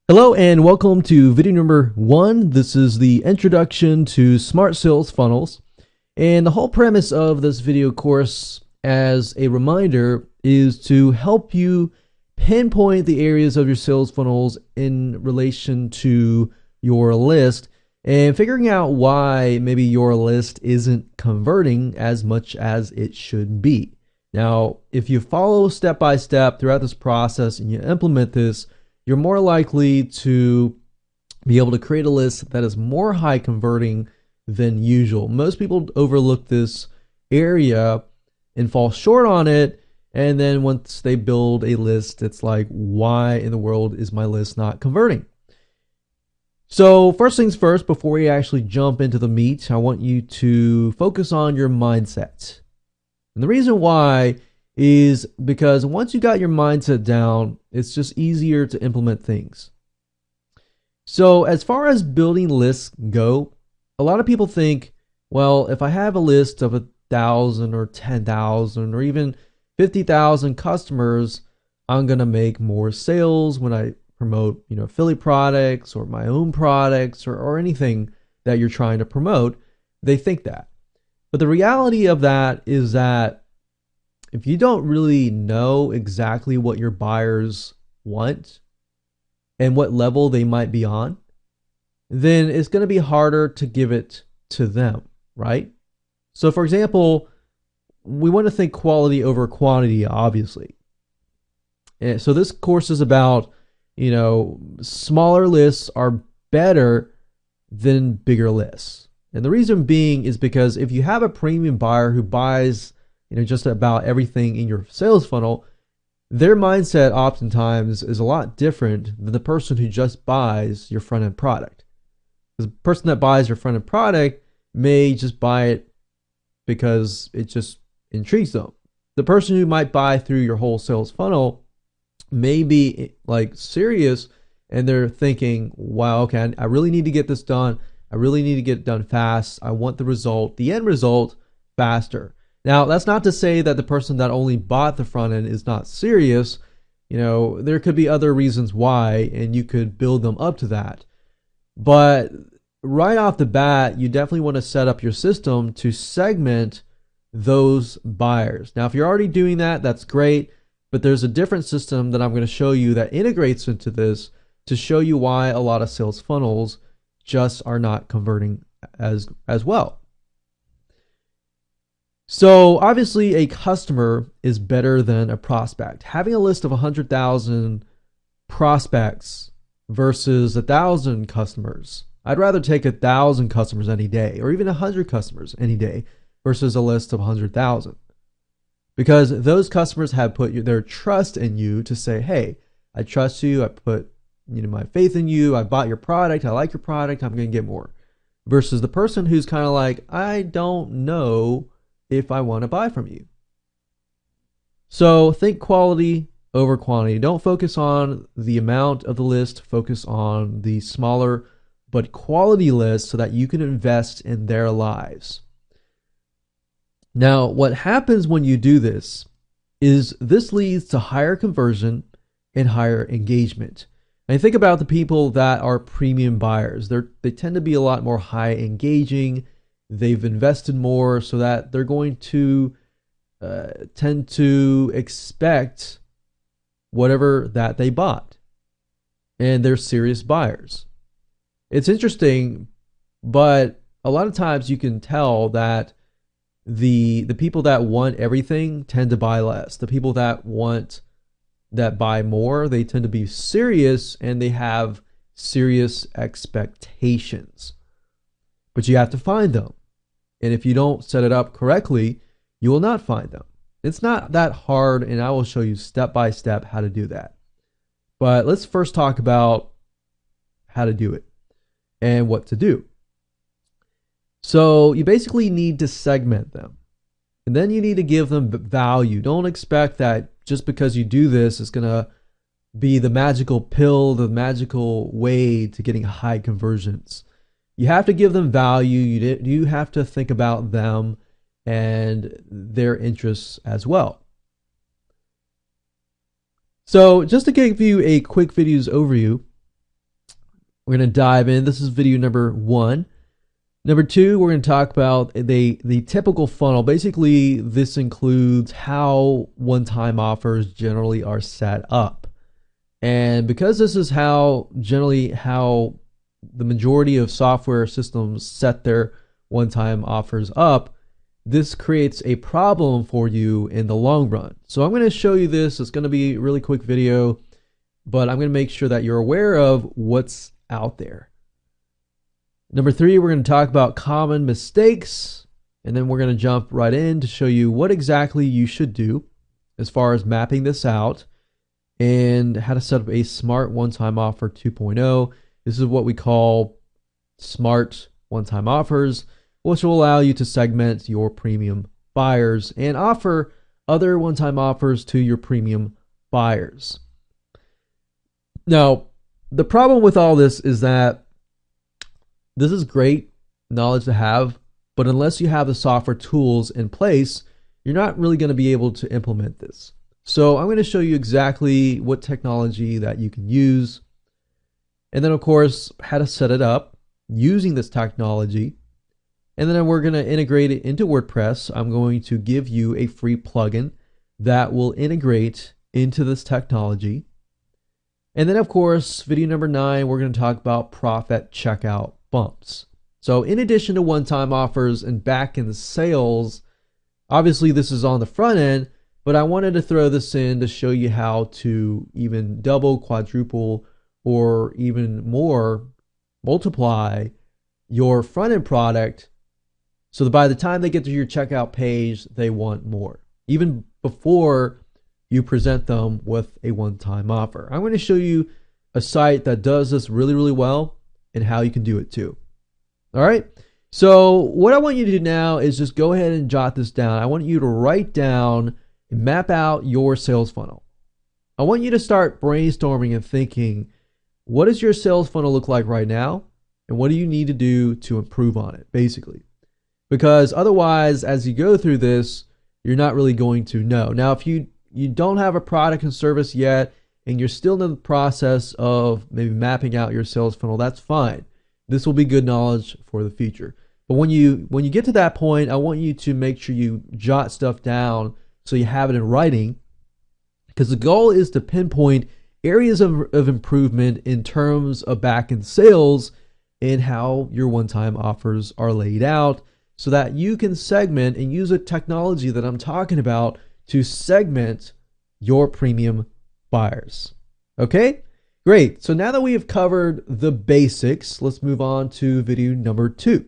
Hello and welcome to video number 1. This is the introduction to smart sales funnels. And the whole premise of this video course, as a reminder, is to help you pinpoint the areas of your sales funnels in relation to your list and figuring out why maybe your list isn't converting as much as it should be. Now, if you follow step by step throughout this process and you implement this, you're more likely to be able to create a list that is more high converting than usual. Most people overlook this area and fall short on it. And then once they build a list, it's like, why in the world is my list not converting? So first things first, before we actually jump into the meat, I want you to focus on your mindset. And the reason why is because once you got your mindset down, it's just easier to implement things. So as far as building lists go, a lot of people think, well, if I have a list of 1,000 or 10,000 or even 50,000 customers, I'm going to make more sales when I promote, affiliate products or my own products or anything that you're trying to promote. They think that. But the reality of that is that if you don't really know exactly what your buyers want and what level they might be on, then it's going to be harder to give it to them, right? So for example, we want to think quality over quantity, obviously. And so this course is about, smaller lists are better than bigger lists. And the reason being is because if you have a premium buyer who buys just about everything in your sales funnel, their mindset oftentimes is a lot different than the person who just buys your front-end product. Because the person that buys your front-end product may just buy it because it just intrigues them. The person who might buy through your whole sales funnel may be like serious and they're thinking, wow, okay, I really need to get this done. I really need to get it done fast. I want the end result faster. Now, that's not to say that the person that only bought the front end is not serious. There could be other reasons why, and you could build them up to that. But right off the bat, you definitely want to set up your system to segment those buyers. Now, if you're already doing that, that's great. But there's a different system that I'm going to show you that integrates into this to show you why a lot of sales funnels just are not converting as well. So obviously a customer is better than a prospect. Having a list of 100,000 prospects versus 1,000 customers. I'd rather take 1,000 customers any day or even 100 customers any day versus a list of 100,000. Because those customers have put their trust in you to say, hey, I trust you. I put my faith in you. I bought your product. I like your product. I'm going to get more. Versus the person who's kind of like, I don't know if I want to buy from you. So think quality over quantity. Don't focus on the amount of the list. Focus on the smaller but quality list so that you can invest in their lives. Now, what happens when you do this is this leads to higher conversion and higher engagement. And think about the people that are premium buyers. They tend to be a lot more high engaging. They've invested more so that they're going to tend to expect whatever that they bought. And they're serious buyers. It's interesting, but a lot of times you can tell that the people that want everything tend to buy less. The people that buy more, they tend to be serious and they have serious expectations. But you have to find them. And if you don't set it up correctly, you will not find them. It's not that hard, and I will show you step by step how to do that. But let's first talk about how to do it and what to do. So you basically need to segment them. And then you need to give them value. Don't expect that just because you do this, it's going to be the magical pill, the magical way to getting high conversions. You have to give them value. You have to think about them and their interests as well. So just to give you a quick videos overview, We're going to dive in. This is video number 1. Number 2, we're going to talk about the typical funnel. Basically, this includes how one-time offers generally are set up. And because this is generally how the majority of software systems set their one-time offers up, this creates a problem for you in the long run. So I'm going to show you this. It's going to be a really quick video, but I'm going to make sure that you're aware of what's out there. Number 3, we're going to talk about common mistakes, and then we're going to jump right in to show you what exactly you should do as far as mapping this out and how to set up a smart one-time offer 2.0. This is what we call smart one-time offers, which will allow you to segment your premium buyers and offer other one-time offers to your premium buyers. Now, the problem with all this is that this is great knowledge to have, but unless you have the software tools in place, you're not really going to be able to implement this. So I'm going to show you exactly what technology that you can use, and then of course how to set it up using this technology. And then we're going to integrate it into WordPress. I'm going to give you a free plugin that will integrate into this technology. And then of course, video number 9, we're going to talk about profit checkout bumps. So in addition to one-time offers and back-end sales, obviously this is on the front end, but I wanted to throw this in to show you how to even double, quadruple, or even more multiply your front-end product so that by the time they get to your checkout page, they want more, even before you present them with a one-time offer. I'm going to show you a site that does this really, really well and how you can do it too. All right. So what I want you to do now is just go ahead and jot this down. I want you to write down and map out your sales funnel. I want you to start brainstorming and thinking, what does your sales funnel look like right now? And what do you need to do to improve on it, basically? Because otherwise, as you go through this, you're not really going to know. Now, if you don't have a product and service yet, and you're still in the process of maybe mapping out your sales funnel, that's fine. This will be good knowledge for the future. But when you get to that point, I want you to make sure you jot stuff down so you have it in writing, because the goal is to pinpoint areas of improvement in terms of back-end sales and how your one-time offers are laid out, so that you can segment and use a technology that I'm talking about to segment your premium buyers. Okay, great. So now that we have covered the basics, let's move on to video number 2.